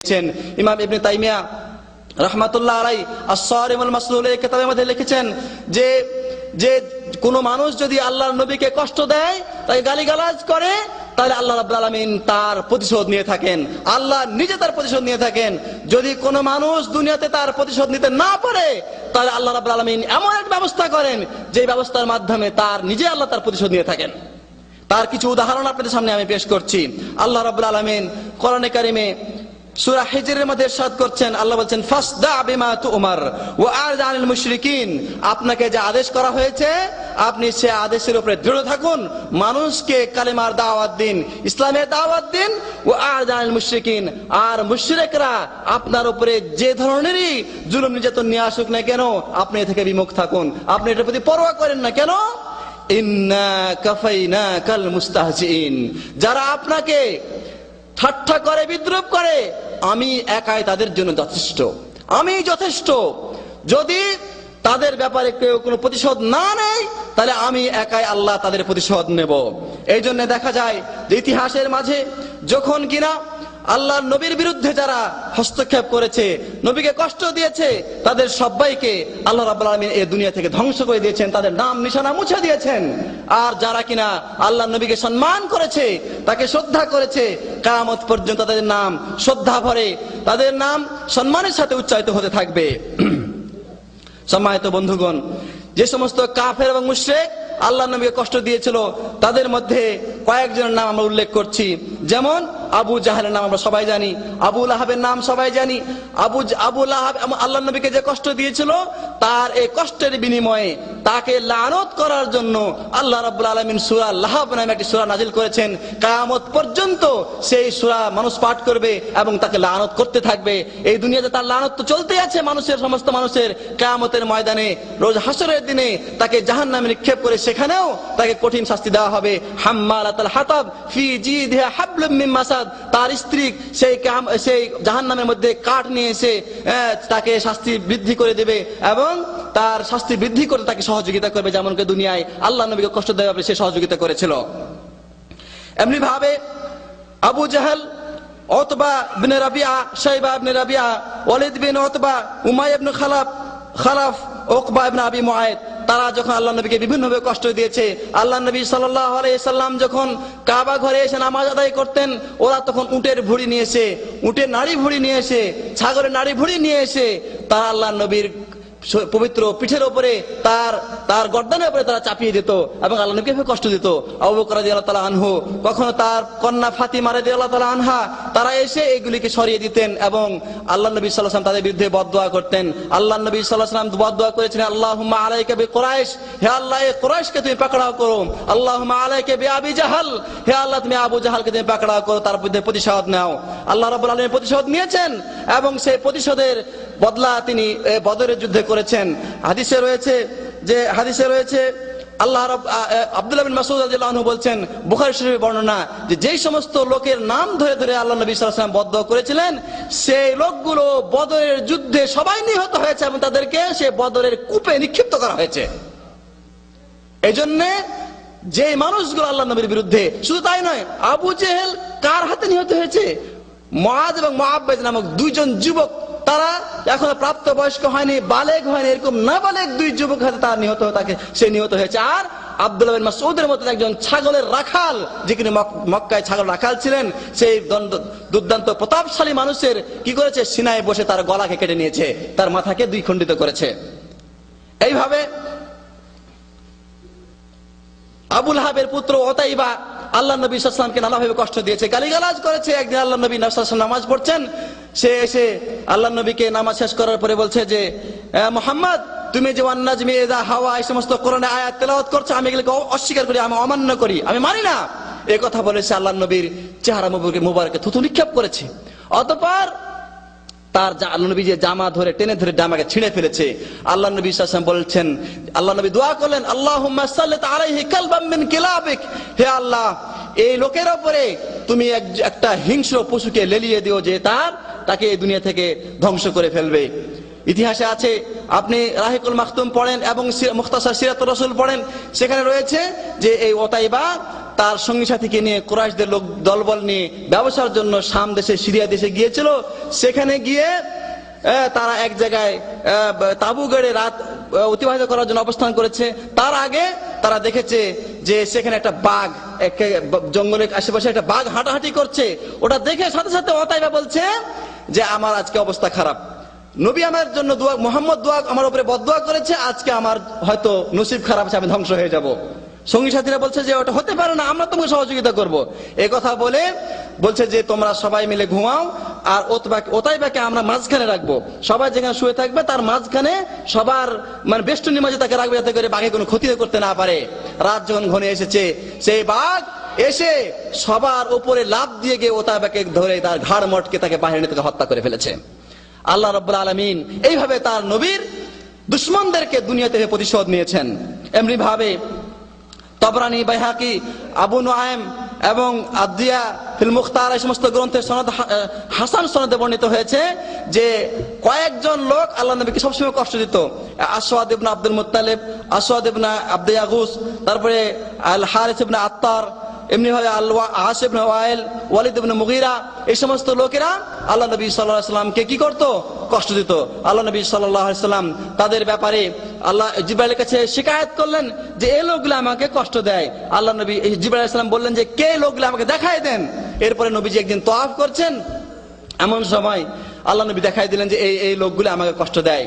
ইমাম ইবনে তাইমিয়া রাহমাতুল্লাহ আলাইহি আস-সারিমুল মাসলুল এই কিতাবের মধ্যে লিখেছেন যে যে কোন মানুষ যদি আল্লাহর নবীকে কষ্ট দেয়, তাই গালিগালাজ করে, তাহলে আল্লাহ রাব্বুল আলামিন তার প্রতিশোধ নিয়ে থাকেন, আল্লাহ নিজে তার প্রতিশোধ নিয়ে থাকেন। যদি কোন মানুষ দুনিয়াতে তার প্রতিশোধ নিতে না পারে, তাহলে আল্লাহ রাব্বুল আলামিন এমন এক ব্যবস্থা করেন যে ব্যবস্থার মাধ্যমে তার নিজে আল্লাহ তার প্রতিশোধ নিয়ে থাকেন। তার কিছু উদাহরণ আপনাদের সামনে আমি পেশ করছি। আল্লাহ রাব্বুল আলামিন কোরআনে কারিমে সূরা হিজরের মধ্যে ইরশাদ করছেন, আল্লাহ বলছেন ফাসদা বিমা তুমার ওয়া আরদ আনিল মুশরিকিন, আপনাকে যে আদেশ করা হয়েছে আপনি সে আদেশের উপরে দৃঢ় থাকুন, মানুষকে কালেমার দাওয়াত দিন, ইসলামের দাওয়াত দিন। ওয়া আরদ আনিল মুশরিকিন, আর মুশরিকরা আপনার উপরে যে ধরনেরই জুলুম নির্যাতন নিয়ে আসুক না কেন, আপনি এ থেকে বিমুখ থাকুন, আপনি এটার প্রতি পরোয়া করেন না কেন। ইন্না কাফাইনাকাল মুস্তাহজিইন, যারা আপনাকে ঠাট্টা করে বিদ্রুপ করে, আমি একাই তাদের জন্য যথেষ্ট, আমি যথেষ্ট। যদি তাদের ব্যাপারে কেউ কোনো প্রতিশোধ না নেয়, তাহলে আমি একাই আল্লাহ তাদের প্রতিশোধ নেব। এই জন্য দেখা যায় যে ইতিহাসের মাঝে যখন কিনা আল্লাহর নবীর বিরুদ্ধে যারা হস্তক্ষেপ করেছে, নবীকে কষ্ট দিয়েছে, তাদের সবাইকে আল্লাহ রাব্বুল আলামিন এই দুনিয়া থেকে ধ্বংস করে দিয়েছেন, তাদের নাম নিশানা মুছে দিয়েছেন। আর যারা কিনা আল্লাহর নবীকে সম্মান করেছে, তাকে শ্রদ্ধা করেছে, কিয়ামত পর্যন্ত তাদের নাম শ্রদ্ধা ভরে, তাদের নাম সম্মানের সাথে উচ্চারিত হতে থাকবে। সম্মানিত বন্ধুগণ, যে সমস্ত কাফের এবং মুশরিক আল্লাহর নবীকে কষ্ট দিয়েছিল, তাদের মধ্যে কয়েকজনের নাম আমরা উল্লেখ করছি। যেমন আবু জাহেলের নাম আমরা সবাই জানি, আবু লাহাবের নাম সবাই জানি। আবু লাহাব আল্লাহর নবীকে যে কষ্ট দিয়েছিল, তার এই কষ্টের বিনিময়ে তাকে লানত করার জন্য আল্লাহ রাব্বুল আলামিন সূরা লাহাব নামে একটি সূরা নাজিল করেছেন। কিয়ামত পর্যন্ত সেই সূরা মানুষ পাঠ করবে এবং তাকে লানত করতে থাকবে। এই দুনিয়াতে তার লানত তো চলতেই আছে মানুষের, সমস্ত মানুষের। কিয়ামতের ময়দানে রোজ হাসরের দিনে তাকে জাহান্নামে নিক্ষেপ করে সেখানেও তাকে কঠিন শাস্তি দেওয়া হবে। হাম্মালাতুল হাতাব ফি জিদিহা হাবলুম মিন মাসাদ, তার স্ত্রী সেই জাহান্নামের মধ্যে কাঠ নিয়ে এসে তাকে শাস্তি বৃদ্ধি করে দেবে এবং তার শাস্তি বৃদ্ধি করে তাকে সহযোগিতা করবে, যেমনকি দুনিয়ায় আল্লাহ নবীকে কষ্ট দেওয়ার ব্যাপারে সে সহযোগিতা করেছিল। এমনি ভাবে আবু জাহেল, উতবা ইবনে রাবিআ, শাইবা ইবনে রাবিআ, ওয়ালিদ বিন উতবা, উমাইয়া ইবনে খালাফ, উকবা ইবনে আবি মুআইদ, তারা যখন আল্লাহ নবীকে বিভিন্নভাবে কষ্ট দিয়েছে, আল্লাহ নবী সাল্লাল্লাহু আলাইহি সাল্লাম যখন কাবা ঘরে এসে নামাজ আদায় করতেন, ওরা তখন উটের ভুঁড়ি নিয়ে এসে, উটের নাড়ি ভুঁড়ি নিয়ে এসে, ছাগলের নাড়ি ভুঁড়ি নিয়ে এসে তারা আল্লাহ নবীর পবিত্র পিঠের উপরে, তার গর্দানের উপরে তারা চাপিয়ে দিত এবং আল্লাহ নবীকে কষ্ট দিত। আবু বকর রাদিয়াল্লাহু তাআলা আনহু, কখনো তার কন্যা ফাতিমা রাদিয়াল্লাহু তাআলা আনহা, তারা এসে এইগুলিকে সরিয়ে দিতেন এবং আল্লাহ নবী সাল্লাল্লাহু আলাইহি ওয়াসাল্লাম তাদের বিরুদ্ধে বদদোয়া করতেন। আল্লাহ নবী সাল্লাল্লাহু আলাইহি ওয়াসাল্লাম বদদোয়া করেছিলেন, আল্লাহুম্মা আলাইকা বিকুরাইশ, হে আল্লাহ এই কুরাইশকে তুমি পাকড়াও করো। আল্লাহুম্মা আলাইকা বিআবি জাহাল, হে আল্লাহ তুমি আবু জাহালকে তুমি পাকড়াও করো, তার বিরুদ্ধে প্রতিশোধ নাও। আল্লাহ রাব্বুল আলামিন প্রতিশোধ নিয়েছেন এবং সেই প্রতিশোধের বদলা তিনি বদরের যুদ্ধে করেছেন। হাদিসে রয়েছে আল্লাহ আব্দুল্লাহ বিন মাসউদ রাদিয়াল্লাহু আনহু বলছেন, বুখারী শরীফে বর্ণনা, যে যেই সমস্ত লোকের নাম ধরে ধরে আল্লাহ নবী সাল্লাল্লাহু আলাইহি ওয়াসাল্লাম বদদোয়া করেছিলেন, সেই লোকগুলো বদরের যুদ্ধে সবাই নিহত হয়েছে এবং তাদেরকে সেই বদরের কূপে নিক্ষিপ্ত করা হয়েছে। এই জন্য যে মানুষগুলো আল্লাহ নবীর বিরুদ্ধে, শুধু তাই নয়, আবু জেহেল কার হাতে নিহত হয়েছে? মুআয এবং মুআব্বাদ নামক দুইজন যুবক, তারা এখনো প্রাপ্ত বয়স্ক হয়নি, বালেগ হয়নি, এরকম নাবালেগ দুই যুবক হাতে তার নিহত হয়েছে। আর আব্দুল্লাহ বিন মাসউদের মতো একজন ছাগলের রাখাল, যে কিনা মক্কায় ছাগল রাখাল ছিলেন, সেই দুর্দান্ত প্রতাপশালী মানুষের কি করেছে? সিনায় বসে তার গলাকে কেটে নিয়েছে, তার মাথাকে দুই খণ্ডিত করেছে। এইভাবে আবু লাহাবের পুত্র উতাইবা আল্লাহ নবী সাল্লাল্লাহু আলাইহি ওয়াসাল্লামকে নানাভাবে কষ্ট দিয়েছে, গালিগালাজ করেছে। একদিন আল্লাহ নবী সাল্লাল্লাহু আলাইহি ওয়াসাল্লাম নামাজ পড়ছেন, সে এসে আল্লাহ নবীকে নামাজ শেষ করার পরে বলছে যে, মুহাম্মদ তুমি যে ওয়ান নাজমি ইযা হাওয়া এই সমস্ত কোরআনে আয়াত তেলাওয়াত করছো, আমি এগুলোকে অস্বীকার করি, আমি অমান্য করি, আমি মানি না। এই কথা বলেছে, আল্লাহ নবীর চেহারা মুবারকে থুতু নিক্ষেপ করেছে। অতঃপর তার নবী যে জামা ধরে টেনে ধরে জামাকে ছিঁড়ে ফেলেছে। আল্লাহ নবী সাল্লাল্লাহু আলাইহি ওয়াসাল্লাম বলছেন, আল্লাহ নবী দোয়া করলেন, আল্লাহুম্মা সাল্লিত আলাইহি কালবাম মিন কিলাবিক, হে আল্লাহ এই লোকের উপরে তুমি একটা হিংস্র পশুকে লেলিয়ে দিও, যে তাকে এই দুনিয়া থেকে ধ্বংস করে ফেলবে। ইতিহাসে আছে, আপনি রাহিকুল মাখতুম পড়েন এবং মুখতাসার সিরাতুর রাসূল পড়েন, সেখানে রয়েছে যে এই উতাইবা তার সঙ্গী সাথীকে নিয়ে কুরাইশদের লোক দলবল নিয়ে ব্যবসার জন্য শাম দেশে সিরিয়া দেশে গিয়েছিল। সেখানে গিয়ে তারা এক জায়গায় তাঁবু গেড়ে রাত অতিবাহিত করার জন্য অবস্থান করেছে। তার আগে তারা দেখেছে যে সেখানে একটা বাঘ, জঙ্গলের আশেপাশে একটা বাঘ হাঁটাহাঁটি করছে। ওটা দেখে সাথে সাথে ওতাইবা বলছে যে আমার আজকে অবস্থা খারাপ, নবী আমার জন্য দোয়া, মোহাম্মদ দোয়া আমার উপরে বদদোয়া করেছে, আজকে আমার হয়তো নসিব খারাপ আছে, আমি ধ্বংস হয়ে যাব। সঙ্গী সাথীরা বলছে যে ওটা হতে পারে না, আমরা তোমাকে সহযোগিতা করব। এই কথা বলে বলছে যে তোমরা সবাই মিলে ঘুমাও, আর ওতাইবাকে আমরা মাঝখানে রাখবো, সবাই যেখানে শুয়ে থাকবে তার মাঝখানে সবার মানে বেষ্টনীর মাঝে তাকে রাখবে, যাতে করে বাঘে কোনো ক্ষতি করতে না পারে। রাত যখন ঘনে এসেছে, সেই বাঘ এসে সবার উপরে লাফ দিয়ে গিয়ে ওতাইবাকে ধরে তার ঘাড় মটকে তাকে বাহিনী থেকে হত্যা করে ফেলেছে। আল্লাহ রাব্বুল আলামিন এইভাবে তার নবীর দুশমনদেরকে দুনিয়াতে প্রতিশোধ নিয়েছেন। এমনি ভাবে তবরানি, বাইহাকি, আবু নুআইম এবং আদিয়া ফিল মুখতার এই সমস্ত গ্রন্থের সনদ হাসান সনদে বর্ণিত হয়েছে যে কয়েকজন লোক আল্লাহ নবীকে সবসময় কষ্ট দিত। আসওয়াদ ইবনে আব্দুল মুত্তালিব, আসওয়াদ ইবনে আব্দে ইয়াগুস, তারপরে আল হারিস ইবনে আত্তার, এমনি ভাবে আস ইবনে ওয়াইল, ওয়ালিদ ইবনে মুগীরা, এই সমস্ত লোকেরা আল্লাহ নবী সাল্লাল্লাহু আলাইহি সাল্লামকে কি করত? কষ্ট দিত। আল্লাহ নবী সাল্লাল্লাহু আলাইহি সাল্লাম তাদের ব্যাপারে আল্লাহ জিবরাইলের কাছে শিকায়ত করলেন যে এই লোকগুলো আমাকে কষ্ট দেয়। আল্লাহ নবী জিবরাইল আলাইহিস সালাম বললেন যে কে লোকগুলো আমাকে দেখায় দেন। এরপরে নবীজি একদিন তওয়াফ করছেন, এমন সময় আল্লাহ নবী দেখাই দিলেন যে এই লোকগুলো আমাকে কষ্ট দেয়।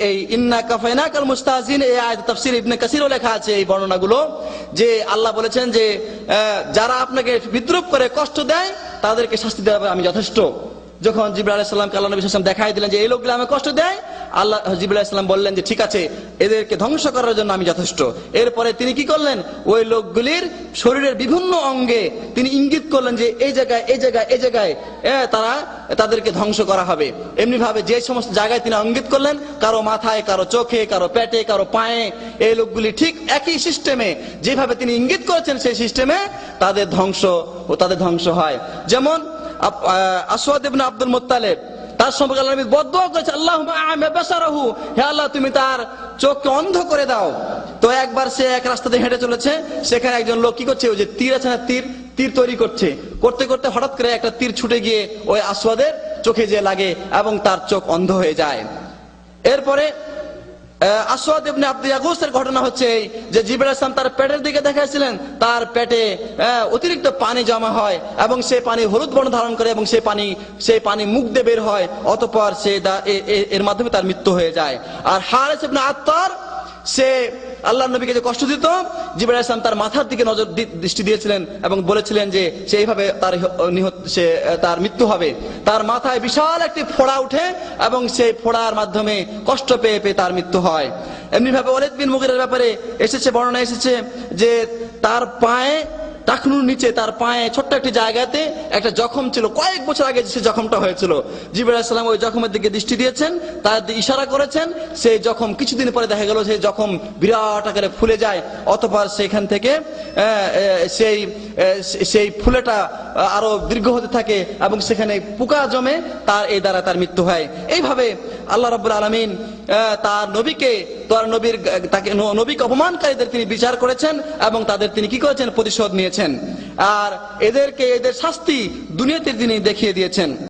এই ইন্না কাফাইনাকাল মুস্তাহজিন, এই আয়াত তাফসীর ইবনে কাসিরও লেখা আছে এই বর্ণনাগুলো, যে আল্লাহ বলেছেন যে যারা আপনাকে বিদ্রুপ করে কষ্ট দেয় তাদেরকে শাস্তি দেওয়া আমি যথেষ্ট। যখন জিবরাইল আলাইহিস সালামকে আল্লাহ নবী সাল্লাল্লাহু আলাইহি ওয়াসাল্লাম দেখাই দিলেন যে এই লোকগুলো আমাকে কষ্ট দেয়, আল্লাহ জিবরাইল আলাইহিস সালাম বললেন যে ঠিক আছে, এদেরকে ধ্বংস করার জন্য আমি যথেষ্ট। এরপরে তিনি কি করলেন? ওই লোকগুলির শরীরের বিভিন্ন অঙ্গে তিনি ইঙ্গিত করলেন যে এই জায়গায় এই জায়গায় এই জায়গায় তাদেরকে ধ্বংস করা হবে। এমনি ভাবে যে সমস্ত জায়গায় তিনি ইঙ্গিত করলেন, কারো মাথায়, কারো চোখে, কারো পেটে, কারো পায়ে, এই লোকগুলি ঠিক একই সিস্টেমে যেভাবে তিনি ইঙ্গিত করেছেন সেই সিস্টেমে তাদের ধ্বংস হয়। যেমন আসওয়াদ ইবনে আব্দুল মুত্তালিব, তার সম্পর্কে আল্লাহ নবী বদদোয়া করেছে, আল্লাহুম্মা আ'মা বাসারাহু, হে আল্লাহ তুমি তার চোখকে অন্ধ করে দাও। তো একবার সে এক রাস্তা দিয়ে হেঁটে চলেছে, সেখানে একজন লোক কি করছে, ওই যে তীর আছে না, তীর তৈরি করতে করতে হঠাৎ করে একটা তীর ছুটে গিয়ে ওই আসওয়াদের চোখে যে লাগে এবং তার চোখ অন্ধ হয়ে যায়। এরপরে আসওয়াদ ইবনে আব্দে ইয়াগুসের ঘটনা হচ্ছে এই যে জিবরাইল আলাইহিস সালাম তার পেটের দিকে দেখাইছিলেন, তার পেটে অতিরিক্ত পানি জমা হয় এবং সেই পানি হলুদ বর্ণ ধারণ করে এবং সেই পানি মুখ দিয়ে বের হয়, অতঃপর এর মাধ্যমে তার মৃত্যু হয়ে যায়। আর হারিস ইবনে আত্তার, সে আল্লাহ নবীকে যে কষ্ট দিত, জিবরাইল আলাইহিস সালাম তার মাথার দিকে দৃষ্টি দিয়েছিলেন এবং বলেছিলেন যে সেইভাবে তার মৃত্যু হবে। তার মাথায় বিশাল একটি ফোড়া উঠে এবং সেই ফোড়ার মাধ্যমে কষ্ট পেয়ে তার মৃত্যু হয়। এমনি ভাবে ওয়ালিদ বিন মুগীরার ব্যাপারে বর্ণনা এসেছে যে তার পায়ে, টাকনুর নিচে তার পায়ে ছোট্ট একটি জায়গাতে একটা জখম ছিল, কয়েক বছর আগে সে জখমটা হয়েছিল। জিবরাইল আলাইহিস সালাম ওই জখমের দিকে দৃষ্টি দিয়েছেন, তার ইশারা করেছেন, সেই জখম কিছুদিন পরে দেখা গেল সেই জখম বিরাট আকারে ফুলে যায়, অতঃপর সেখান থেকে সেই ফুলেটা আরো দীর্ঘ হতে থাকে এবং সেখানে পোকা জমে, এই দ্বারা তার মৃত্যু হয়। এইভাবে আল্লাহ রাব্বুল আলামিন তার নবীকে অপমানকারীদের তিনি বিচার করেছেন এবং তাদের তিনি কি করেছেন? প্রতিশোধ নিয়েছেন। আর এদের শাস্তি দুনিয়াতে তিনি দেখিয়ে দিয়েছেন।